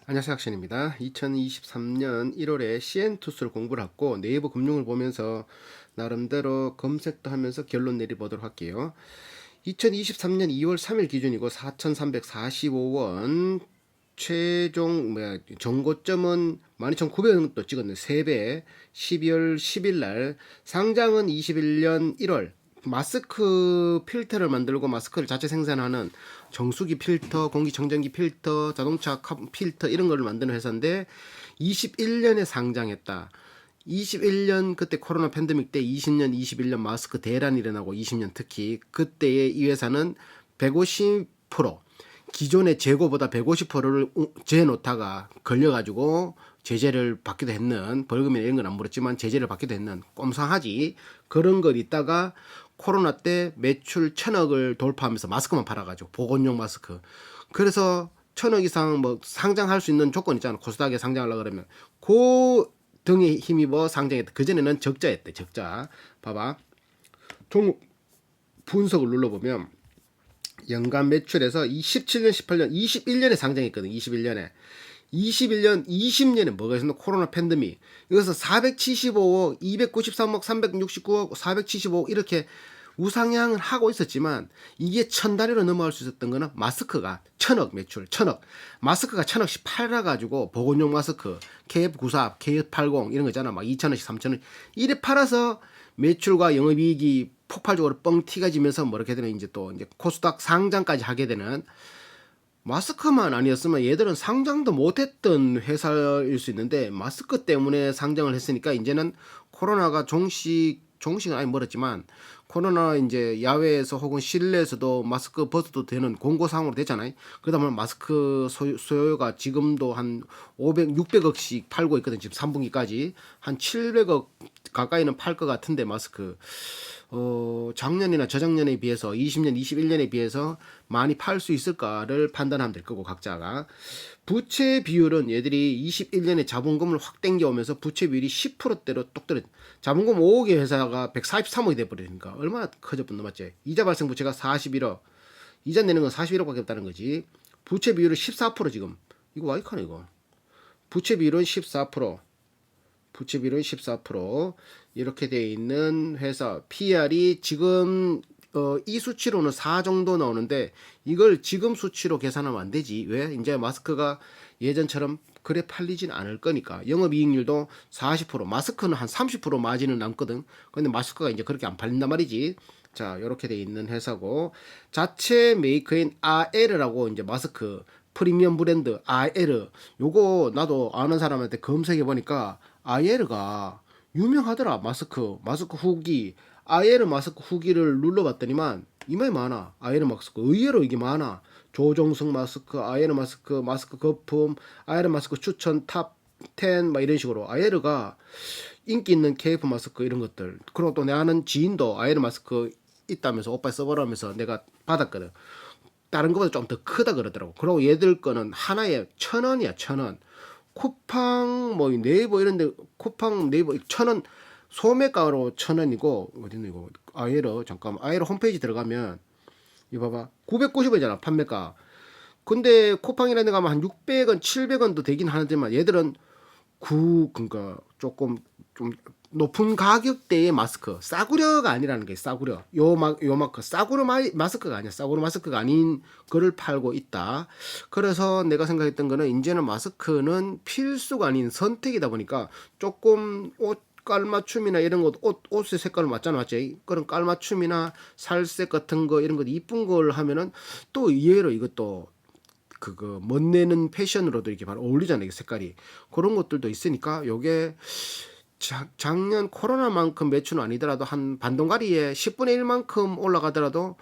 안녕하세요, 학신입니다. 2023년 1월에 CN투스를 공부를 했고 네이버 금융을 보면서 나름대로 검색도 하면서 결론 내려보도록 할게요. 2023년 2월 3일 기준이고 4,345원, 최종 정고점은 12,900원도 찍었네. 3배. 12월 10일 날 상장은 21년 1월. 마스크 필터를 만들고 마스크를 자체 생산하는 정수기 필터, 공기청정기 필터, 자동차 필터 이런 걸 만드는 회사인데 21년에 상장했다. 21년 그때 코로나 팬데믹 때 20년, 21년 마스크 대란이 일어나고 20년 특히 그때에 이 회사는 150% 기존의 재고보다 150%를 재놓다가 걸려가지고 제재를 받기도 했는, 벌금이나 이런 건 안 물었지만 제재를 받기도 했는 꼼상하지 그런 걸 있다가 코로나 때 매출 1,000억을 돌파하면서 마스크만 팔아가지고 보건용 마스크. 그래서 1,000억 이상 뭐 상장할 수 있는 조건 있잖아. 코스닥에 상장하려고 그러면 그 등에 힘입어 상장했다. 그전에는 적자였대. 적자. 봐봐. 종목 분석을 눌러보면 연간 매출에서 17년, 18년, 21년에 상장했거든. 21년에. 21년, 20년에 뭐가 있었나? 코로나 팬데믹. 여기서 475억, 293억, 369억, 475억 이렇게 우상향을 하고 있었지만 이게 1,000단위로 넘어갈 수 있었던 거는 마스크가 1,000억 매출, 1,000억. 마스크가 1,000억씩 팔아가지고 보건용 마스크, KF94, KF80 이런 거 있잖아. 막 2,000원씩, 3,000원. 이래 팔아서 매출과 영업이익이 폭발적으로 뻥 티가 지면서 뭐 이렇게 되는 이제 또 이제 코스닥 상장까지 하게 되는 마스크만 아니었으면 얘들은 상장도 못했던 회사일 수 있는데 마스크 때문에 상장을 했으니까 이제는 코로나가 종식은 아니 멀었지만 코로나 이제 야외에서 혹은 실내에서도 마스크 벗어도 되는 공고사항으로 됐잖아요. 그러다 보면 마스크 수요가 지금도 한 500, 600억씩 팔고 있거든. 지금 3분기까지 한 700억 가까이는 팔 것 같은데 마스크. 작년이나 저작년에 비해서 20년, 21년에 비해서 많이 팔 수 있을까를 판단하면 될 거고 각자가. 부채 비율은 얘들이 21년에 자본금을 확 땡겨오면서 부채 비율이 10%대로 똑 떨어져. 자본금 5억의 회사가 143억이 돼버리니까 얼마나 커졌든 맞지? 이자 발생 부채가 41억. 이자 내는 건 41억밖에 없다는 거지. 부채 비율은 14% 지금. 이거 와이카네 이거. 부채 비율은 14%. 부채 비율은 14%. 이렇게 돼 있는 회사. PR이 지금 이 수치로는 4 정도 나오는데 이걸 지금 수치로 계산하면 안 되지. 왜? 이제 마스크가 예전처럼 그래 팔리진 않을 거니까. 영업이익률도 40%, 마스크는 한 30% 마진은 남거든. 근데 마스크가 이제 그렇게 안 팔린단 말이지. 자, 이렇게 돼 있는 회사고 자체 메이커인 아에르라고 이제 마스크 프리미엄 브랜드 아에르 요거 나도 아는 사람한테 검색해 보니까 아에르가 유명하더라. 마스크 후기 아에르 마스크 후기를 눌러봤더니만 이마에 많아. 아에르 마스크 의외로 이게 많아. 조종석 마스크, 아에르 마스크, 마스크 거품, 아에르 마스크 추천 탑 10, 막 이런 식으로 아에르가 인기 있는 KF 마스크 이런 것들. 그리고 또 내 아는 지인도 아에르 마스크 있다면서 오빠 써보라면서 내가 받았거든. 다른 것보다 좀 더 크다 그러더라고. 그리고 얘들 거는 하나에 1,000원이야, 1,000원. 쿠팡 뭐 네이버 이런데 쿠팡 네이버 1,000원 소매가로 1,000원이고 어디는 이거 아에르 잠깐만 아에르 홈페이지 들어가면 이거 봐봐 990원이잖아 판매가. 근데 쿠팡이라는 데 가면 한 600원 700원도 되긴 하는데만 얘들은 그러니까 조금 좀 높은 가격대의 마스크 싸구려가 아니라는 게 싸구려 요 마크 싸구려 마스크가 아니야. 싸구려 마스크가 아닌 거를 팔고 있다. 그래서 내가 생각했던 거는 이제는 마스크는 필수가 아닌 선택이다 보니까 조금 옷 깔맞춤이나 이런 것 옷의 색깔을 맞잖아 맞지? 그런 깔맞춤이나 살색 같은 거 이런 거 이쁜 걸 하면은 또 의외로 이것도 그거 멋내는 패션으로도 이렇게 바로 어울리잖아요. 이 색깔이 그런 것들도 있으니까 요게 작년 코로나만큼 매출은 아니더라도 한 반동가리에 10분의 1만큼 올라가더라도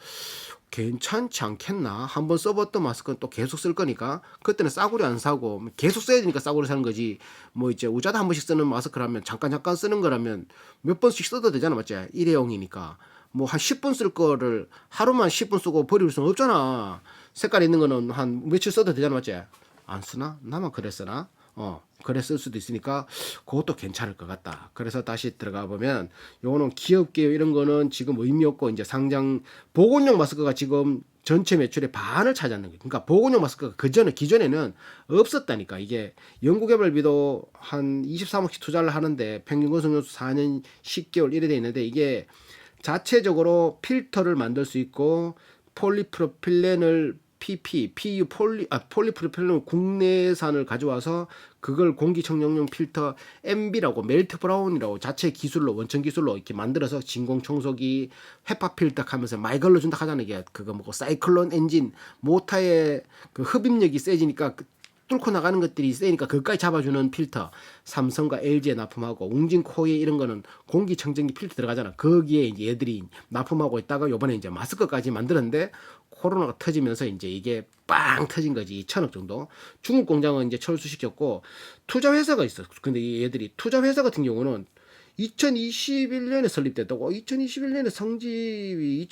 괜찮지 않겠나. 한번 써봤던 마스크는 또 계속 쓸 거니까 그때는 싸구려 안 사고 계속 써야 되니까 싸구려 사는 거지. 뭐 이제 우자다 한 번씩 쓰는 마스크라면 잠깐 쓰는 거라면 몇 번씩 써도 되잖아 맞지? 일회용이니까 뭐 한 10분 쓸 거를 하루만 10분 쓰고 버릴 수는 없잖아. 색깔 있는 거는 한 며칠 써도 되잖아 맞지? 안 쓰나? 나만 그랬으나? 그랬을 수도 있으니까 그것도 괜찮을 것 같다. 그래서 다시 들어가 보면 요거는 기업계요 이런 거는 지금 의미 없고 이제 상장 보건용 마스크가 지금 전체 매출의 반을 차지하는 거예요. 그러니까 보건용 마스크가 기존에는 없었다니까. 이게 연구개발비도 한 23억씩 투자를 하는데 평균 건설연수 4년 10개월 이래 돼 있는데 이게 자체적으로 필터를 만들 수 있고 폴리프로필렌을 PU 폴리프로필렌을 국내산을 가져와서 그걸 공기청정용 필터 MB라고 멜트 브라운이라고 자체 기술로 원천 기술로 이렇게 만들어서 진공 청소기 헤파 필터 하면서 많이 걸러준다 하잖아요. 이게 그거 뭐고 사이클론 엔진 모터의 그 흡입력이 세지니까 뚫고 나가는 것들이 세니까 그것까지 잡아주는 필터 삼성과 LG에 납품하고 웅진 코에 이런 거는 공기청정기 필터 들어가잖아. 거기에 이제 얘들이 납품하고 있다가 요번에 이제 마스크까지 만들었는데 코로나가 터지면서 이제 이게 빵 터진 거지. 1,000억 정도. 중국 공장은 이제 철수시켰고 투자 회사가 있어. 근데 얘들이 투자 회사 같은 경우는 2021년에 설립됐다고. 2021년에 성집이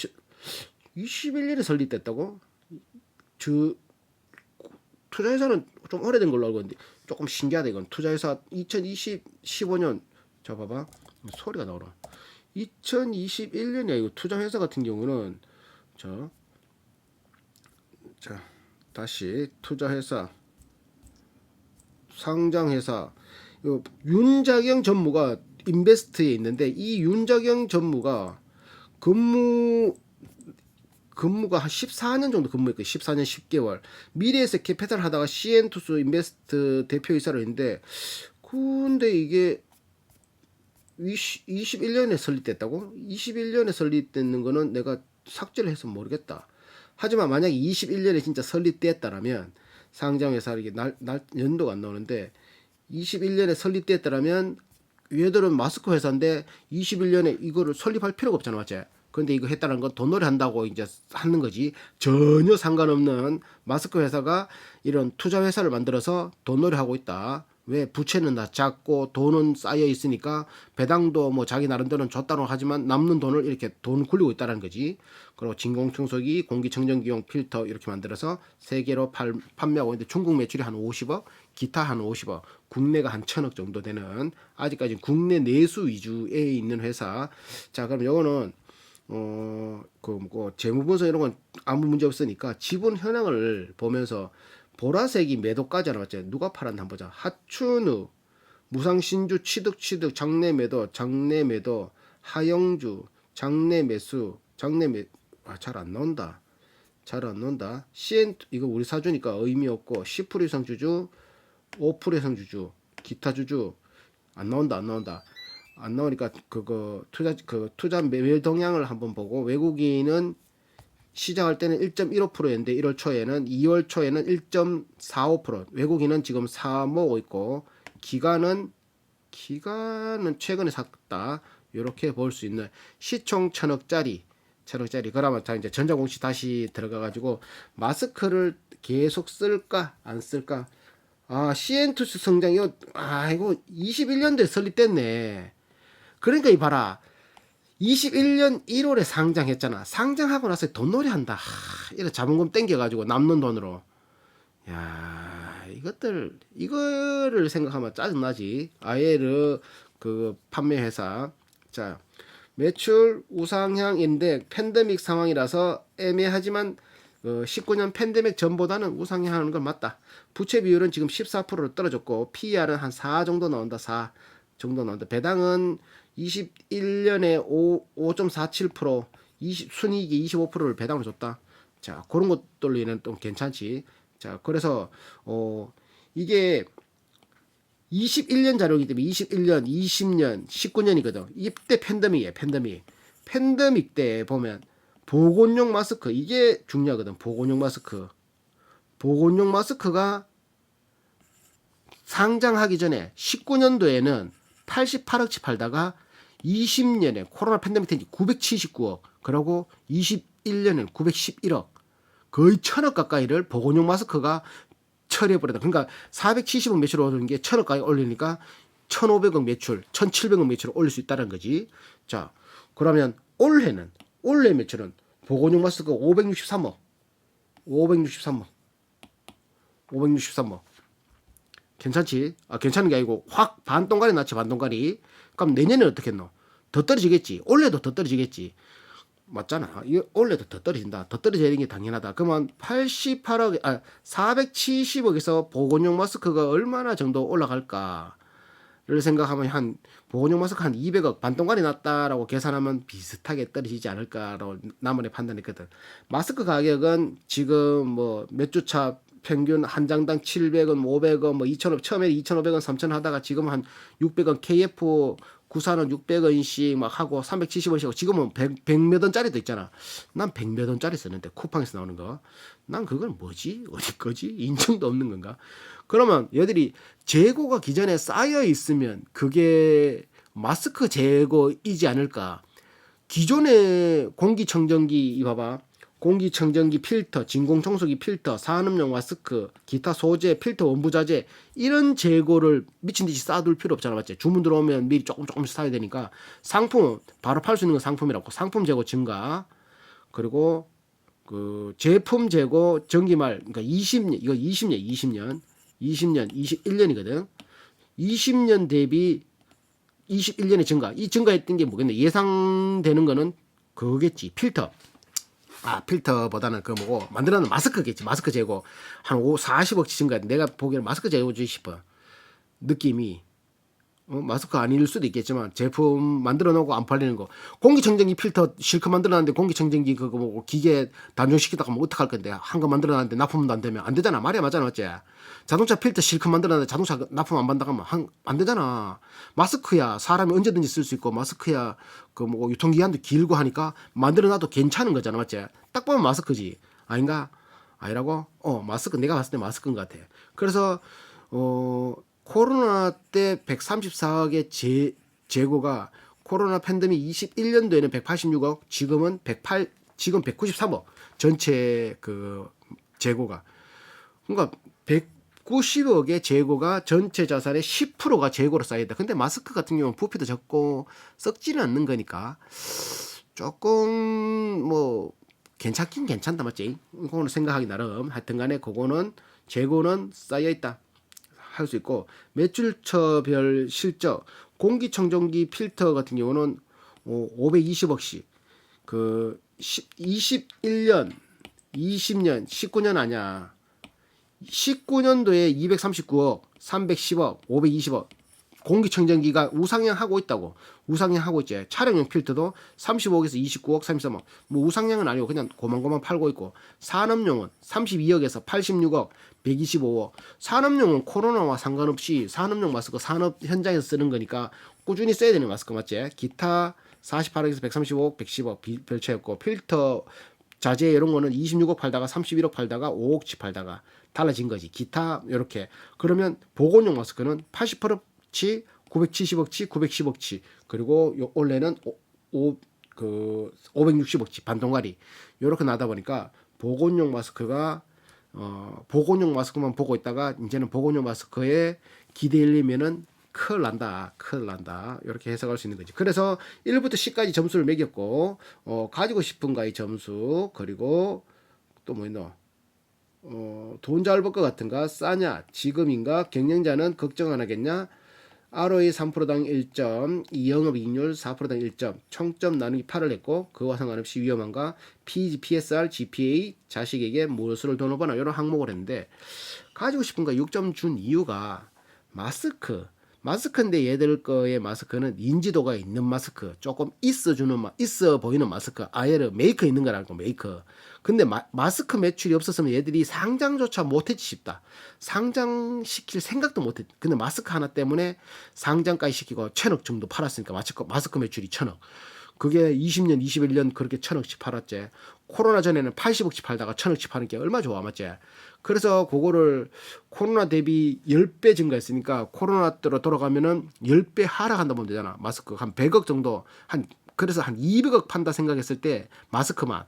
2021년에 설립됐다고. 투자회사는 좀 오래된 걸로 알고 있는데 조금 신기하다 이건. 투자회사 15년 자 봐봐 소리가 나오라. 2021년이야 이거. 투자회사 같은 경우는 자 다시 투자회사 상장회사 윤자경 전무가 인베스트에 있는데 이 윤자경 전무가 근무가 한 14년 정도 근무했고 14년 10개월 미래에서 캐피탈 하다가 CN투스 인베스트 대표이사로 했는데 근데 이게 21년에 설립됐다고? 21년에 설립됐는 거는 내가 삭제를 해서 모르겠다. 하지만 만약에 21년에 진짜 설립됐다라면 상장회사 이게 연도가 안 나오는데 21년에 설립됐다라면 얘들은 마스크 회사인데 21년에 이거를 설립할 필요가 없잖아, 맞지? 근데 이거 했다는 건 돈놀이 한다고 이제 하는 거지. 전혀 상관없는 마스크 회사가 이런 투자 회사를 만들어서 돈놀이 하고 있다. 왜? 부채는 다 작고 돈은 쌓여 있으니까 배당도 뭐 자기 나름대로는 줬다고 하지만 남는 돈을 이렇게 돈 굴리고 있다는 거지. 그리고 진공청소기, 공기청정기용 필터 이렇게 만들어서 세계로 판매하고 있는데 중국 매출이 한 50억, 기타 한 50억, 국내가 한 1,000억 정도 되는 아직까지 국내 내수 위주에 있는 회사. 자, 그럼 요거는 재무분석 이런 건 아무 문제 없으니까 지분 현황을 보면서 보라색이 매도까지는 맞죠? 누가 팔았나 한번 보자. 하춘우, 무상신주, 취득, 장내 매도, 하영주, 장내 매수, 잘 안 나온다. 이거 우리 사주니까 의미 없고 10% 이상 주주, 5% 이상 주주, 기타 주주 안 나온다. 안 나오니까 투자 매매 동향을 한번 보고 외국인은 시작할 때는 1.15%였는데 2월 초에는 1.45%. 외국인은 지금 사모으고 있고 기간은 최근에 샀다. 이렇게 볼 수 있는 시총 1,000억짜리. 그러면 자 이제 전자공시 다시 들어가 가지고 마스크를 계속 쓸까 안 쓸까? CN투스 성장 이거 21년도에 설립됐네. 그러니까 이 봐라. 21년 1월에 상장했잖아. 상장하고 나서 돈놀이 한다. 이래 자본금 땡겨가지고 남는 돈으로. 야, 이거를 생각하면 짜증나지. 아예르 판매 회사. 자, 매출 우상향인데 팬데믹 상황이라서 애매하지만 19년 팬데믹 전보다는 우상향하는 건 맞다. 부채 비율은 지금 14%로 떨어졌고 PER은 한 4 정도 나온다. 4 정도 나온다. 배당은 21년에 5.47%, 순이익이 25%를 배당을 줬다. 자, 그런 것들로는 좀 괜찮지. 자, 그래서 이게 21년 자료이기 때문에 21년, 20년, 19년이거든. 이때 팬데믹이에요. 팬데믹 때 보면 보건용 마스크 이게 중요하거든. 보건용 마스크가 상장하기 전에 19년도에는 88억치 팔다가 20년에 코로나 팬데믹 때인지 979억, 그리고 21년에는 911억, 거의 1,000억 가까이를 보건용 마스크가 처리해버렸다. 그러니까 470억 매출 오르는 게 1,000억 가까이 올리니까 1,500억 매출, 1,700억 매출을 올릴 수 있다는 거지. 자, 그러면 올해 매출은 보건용 마스크가 563억. 괜찮지? 괜찮은 게 아니고 확 반동가리 났지, 반동가리. 그럼 내년에 어떻게 했노? 더 떨어지겠지. 올해도 더 떨어지겠지. 맞잖아. 올해도 더 떨어진다. 더 떨어지는 게 당연하다. 그러면 88억, 470억에서 보건용 마스크가 얼마나 정도 올라갈까를 생각하면 한 보건용 마스크 한 200억 반동가리 났다라고 계산하면 비슷하게 떨어지지 않을까라고 나만의 판단했거든. 마스크 가격은 지금 뭐 몇 주 차 평균 한 장당 700원, 500원, 뭐 2,500원, 처음에 2,500원, 3,000원 하다가 지금 한 600원, KF 구사는 600원씩 막 하고 370원씩 하고 지금은 100 몇 원짜리도 있잖아. 난 100 몇 원짜리 썼는데 쿠팡에서 나오는 거. 난 그건 뭐지? 어디 거지? 인증도 없는 건가? 그러면 얘들이 재고가 기존에 쌓여 있으면 그게 마스크 재고이지 않을까? 기존의 공기청정기 이봐봐. 공기청정기 필터, 진공청소기 필터, 산업용 마스크, 기타 소재, 필터 원부자재 이런 재고를 미친 듯이 쌓아둘 필요 없잖아, 맞지? 주문 들어오면 미리 조금씩 사야 되니까 상품 바로 팔 수 있는 건 상품이라고. 상품 재고 증가. 그리고 그 제품 재고 전기말 그러니까 20년 이거 20년 21년이거든. 20년 대비 21년의 증가. 이 증가했던 게 뭐겠네? 예상되는 거는 그거겠지. 필터. 필터보다는 그 뭐고 만들어놓은 마스크겠지. 마스크 재고 한 40억 증가. 내가 보기에는 마스크 재고 주고 싶어. 느낌이 마스크 아닐 수도 있겠지만 제품 만들어 놓고 안 팔리는 거. 공기청정기 필터 실컷 만들어 놨는데 공기청정기 그거 뭐 기계 단종시키다가 뭐 어떡할 건데 한 거 만들어 놨는데 납품도 안 되면 안 되잖아. 말이야 맞잖아 맞지? 자동차 필터 실컷 만들어 놨는데 자동차 납품 안 받다가 안 되잖아. 마스크야 사람이 언제든지 쓸 수 있고 마스크야 그 뭐 유통기한도 길고 하니까 만들어 놔도 괜찮은 거잖아 맞지? 딱 보면 마스크지 아닌가? 아니라고? 마스크 내가 봤을 때 마스크인 것 같아. 그래서 코로나 때 134억의 재고가 코로나 팬데믹 21년도에는 186억, 지금 193억 전체 그 재고가. 그러니까 190억의 재고가 전체 자산의 10%가 재고로 쌓여있다. 근데 마스크 같은 경우는 부피도 적고 썩지는 않는 거니까 조금 뭐 괜찮긴 괜찮다 맞지? 그거는 생각하기 나름. 하여튼간에 그거는 재고는 쌓여있다. 할 수 있고 매출처별 실적 공기청정기 필터 같은 경우는 520억씩 그 21년 20년 19년 아니야 19년도에 239억 310억 520억 공기청정기가 우상향 하고 있다고. 우상향 하고 있지. 차량용 필터도 35억에서 29억 33억 뭐 우상향은 아니고 그냥 고만고만 팔고 있고 산업용은 32억에서 86억 125억 산업용은 코로나와 상관없이 산업용 마스크 산업 현장에서 쓰는 거니까 꾸준히 써야 되는 마스크 맞지? 기타 48억에서 135억 110억 별채였고 필터 자재 이런 거는 26억 팔다가 31억 팔다가 5억치 팔다가 달라진 거지. 기타 이렇게 그러면 보건용 마스크는 80%치 970억치 910억치 그리고 원래는 560억치 반동가리 이렇게 나다 보니까 보건용 마스크가 보건용 마스크만 보고 있다가 이제는 보건용 마스크에 기대려면은 큰일 난다. 이렇게 해석할 수 있는 거지. 그래서 1부터 10까지 점수를 매겼고 가지고 싶은가의 점수 그리고 또 뭐 있노? 돈 잘 벌 것 같은가? 싸냐? 지금인가? 경영자는 걱정 안 하겠냐? ROE 3%당 1점, 영업이익률 4%당 1점, 총점 나누기 8을 했고 그와 상관없이 위험한가? PSR, GPA, 자식에게 무엇을 더 넣어보나 이런 항목을 했는데 가지고 싶은가 6점 준 이유가 마스크인데 얘들 거의 마스크는 인지도가 있는 마스크 조금 있어 보이는 마스크 아예를 메이커 있는 거라고 메이커. 근데 마스크 매출이 없었으면 얘들이 상장조차 못했지 싶다. 상장시킬 생각도 못했. 근데 마스크 하나 때문에 상장까지 시키고 1,000억 정도 팔았으니까 마스크 매출이 1,000억. 그게 20년 21년 그렇게 1,000억씩 팔았지. 코로나 전에는 80억씩 팔다가 1,000억씩 파는 게 얼마 좋아 맞지? 그래서 그거를 코로나 대비 10배 증가했으니까 코로나 때로 돌아가면은 10배 하락한다 보면 되잖아. 마스크 한 100억 정도 그래서 한 200억 판다 생각했을 때 마스크만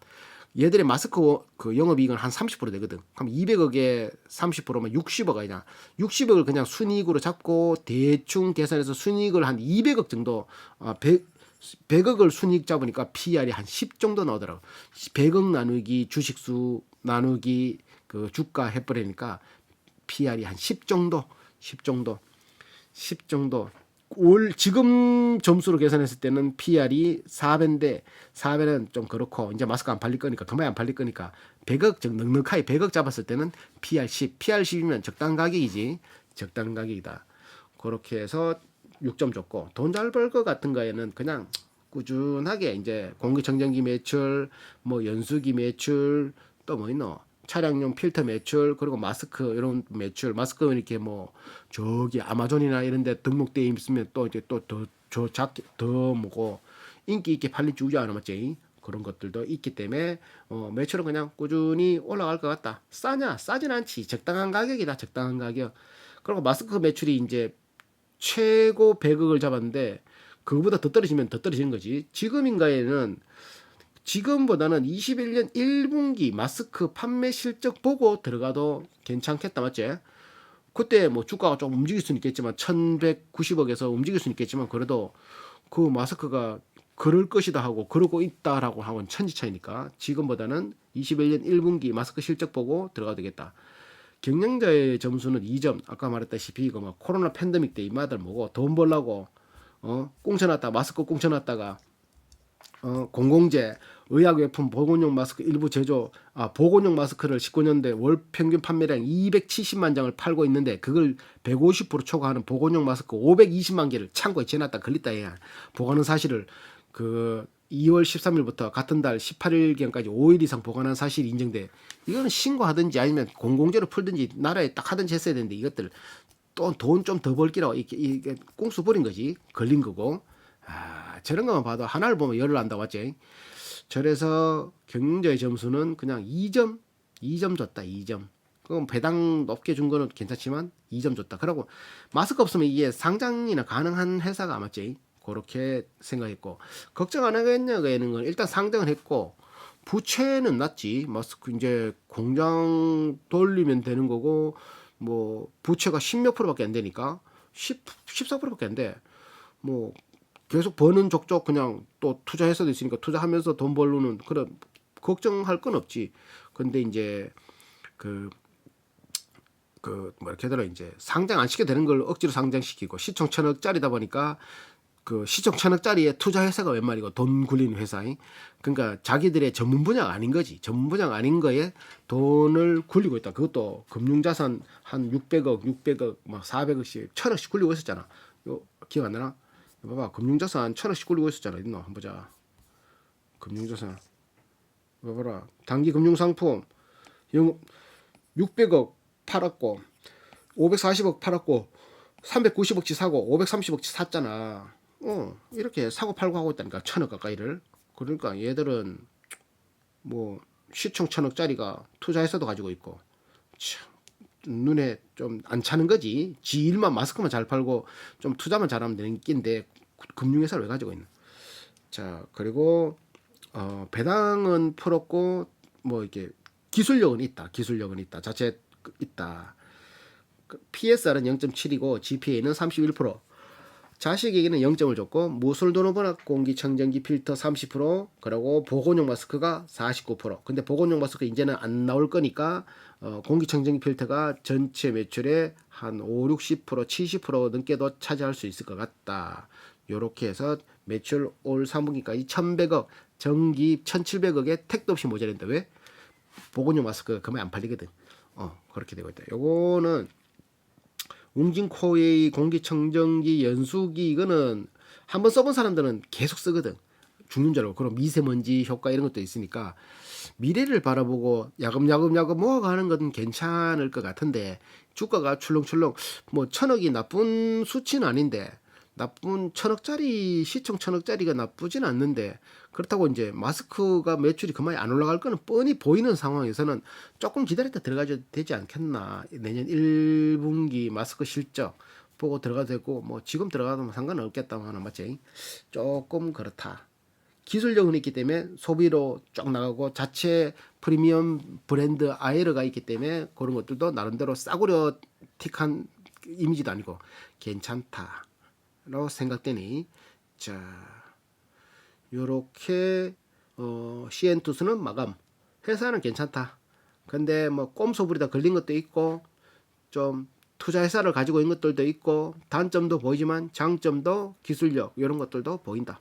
얘들의 마스크 그 영업이익은 한 30% 되거든. 그럼 200억에 30%면 60억 아니냐. 60억을 그냥 순이익으로 잡고 대충 계산해서 순이익을 한 200억 정도 100억을 순이익 잡으니까 PR이 한 10 정도 나오더라고. 100억 나누기 주식수 나누기 그 주가 해버리니까 PR이 한 10 정도 10 정도. 10 정도. 올 지금 점수로 계산했을 때는 PR이 4배인데 4배는 좀 그렇고 이제 마스크 안 팔릴 거니까 그만이 안 팔릴 거니까 100억 넉넉하게 100억 잡았을 때는 PR 10, PR 10이면 적당 가격이지. 적당 가격이다. 그렇게 해서 6점 줬고 돈 잘 벌 것 같은 거에는 그냥 꾸준하게 이제 공기청정기 매출, 뭐 연수기 매출, 또 뭐 있노? 차량용 필터 매출, 그리고 마스크 이런 매출, 마스크는 이렇게 뭐 저기 아마존이나 이런 데 등록돼 있으면 또 이제 또 더 뭐고 인기 있게 팔릴 줄 알아 맞지? 그런 것들도 있기 때문에 매출은 그냥 꾸준히 올라갈 것 같다. 싸냐? 싸진 않지. 적당한 가격이다. 적당한 가격. 그리고 마스크 매출이 이제 최고 100억을 잡았는데 그거보다 더 떨어지면 더 떨어지는 거지. 지금인가에는 지금보다는 21년 1분기 마스크 판매 실적 보고 들어가도 괜찮겠다 맞지? 그때 뭐 주가가 좀 움직일 수는 있겠지만 1190억에서 움직일 수는 있겠지만 그래도 그 마스크가 그럴 것이다 하고 그러고 있다라고 하고는 천지 차이니까 지금보다는 21년 1분기 마스크 실적 보고 들어가도 되겠다. 경영자의 점수는 2점. 아까 말했다시피 이거 뭐 코로나 팬데믹 때 이마들 뭐고 돈 벌라고 꽁쳐놨다 마스크 꽁쳐놨다가 공공재 의약외품 보건용 마스크 일부 제조 보건용 마스크를 19년대 월 평균 판매량 270만 장을 팔고 있는데 그걸 150% 초과하는 보건용 마스크 520만 개를 창고에 재놨다 걸렸다 해야 보관한 사실을 그 2월 13일부터 같은 달 18일경까지 5일 이상 보관한 사실이 인정돼. 이거는 신고하든지 아니면 공공재로 풀든지 나라에 딱 하든지 했어야 되는데 이것들 또 돈 좀 더 벌기라고 이게 꽁수 버린 거지. 걸린 거고. 저런 것만 봐도 하나를 보면 열을 안다 맞지? 저래서 경영자의 점수는 그냥 2점, 2점 줬다. 2점. 그럼 배당 높게 준 거는 괜찮지만 2점 줬다. 그러고 마스크 없으면 이게 상장이나 가능한 회사가 맞지? 그렇게 생각했고 걱정 안 하겠냐고 하는 건 일단 상장을 했고 부채는 낮지. 마스크 이제 공장 돌리면 되는 거고 뭐 부채가 10몇 프로밖에 안 되니까 14%밖에 안 돼. 뭐 계속 버는 족족 그냥 또 투자해서도 있으니까 투자하면서 돈 벌루는 그런 걱정할 건 없지. 근데 이제 뭐 이렇게 되나 이제 상장 안 시게 되는 걸 억지로 상장시키고 시총 1,000억짜리다 보니까 그 시총 1,000억짜리에 투자 회사가 웬 말이고 돈 굴리는 회사인. 그러니까 자기들의 전문 분야가 아닌 거지. 전문 분야가 아닌 거에 돈을 굴리고 있다. 그것도 금융자산 한 600억 막 400억씩 1,000억씩 굴리고 있었잖아. 이거 기억 안 나나? 봐봐 금융자산 1,000억씩 굴리고 있었잖아. 있노? 한번 보자. 금융자산 봐봐라. 단기 금융상품 600억 팔았고 540억 팔았고 390억치 사고 530억치 샀잖아. 이렇게 사고 팔고 하고 있다니까. 1,000억 가까이를. 그러니까 얘들은 뭐 시총 1,000억짜리가 투자해서도 가지고 있고 참 눈에 좀 안 차는 거지. 지 일만 마스크만 잘 팔고 좀 투자만 잘하면 되는 낀데 금융회사를 왜 가지고 있나. 자 그리고 배당은 풀었고 뭐 이렇게 기술력은 있다. 기술력은 있다. 자체 있다. PSR은 0.7이고 GPA는 31%. 자식에게는 0점을 줬고 무술도노번학 공기청정기 필터 30% 그리고 보건용 마스크가 49%. 근데 보건용 마스크 이제는 안 나올 거니까 공기청정기 필터가 전체 매출의 한 5, 60%, 70% 넘게도 차지할 수 있을 것 같다. 요렇게 해서 매출 올 3분기까지 1,100억, 전기 1,700억에 택도 없이 모자란다. 왜? 보건용 마스크가 그만 안 팔리거든. 그렇게 되고 있다. 요거는 웅진코웨이 공기청정기 연수기 이거는 한번 써본 사람들은 계속 쓰거든. 죽는 줄 알고. 그럼 미세먼지 효과 이런 것도 있으니까 미래를 바라보고 야금야금 모아가는 건 괜찮을 것 같은데 주가가 출렁출렁 뭐 1,000억이 나쁜 수치는 아닌데 나쁜 1,000억짜리 시총 1,000억짜리가 나쁘진 않는데 그렇다고 이제 마스크가 매출이 그만이 안 올라갈 거는 뻔히 보이는 상황에서는 조금 기다렸다 들어가야 되지 않겠나. 내년 1분기 마스크 실적 보고 들어가도 되고 뭐 지금 들어가도 상관은 없겠다 하나 맞지? 조금 그렇다. 기술력은 있기 때문에 소비로 쭉 나가고 자체 프리미엄 브랜드 아이러가 있기 때문에 그런 것들도 나름대로 싸구려 틱한 이미지도 아니고 괜찮다라고 생각되니 자 요렇게 CN투스는 마감. 회사는 괜찮다. 근데 뭐 꼼수 부리다 걸린 것도 있고 좀 투자 회사를 가지고 있는 것들도 있고 단점도 보이지만 장점도 기술력 이런 것들도 보인다.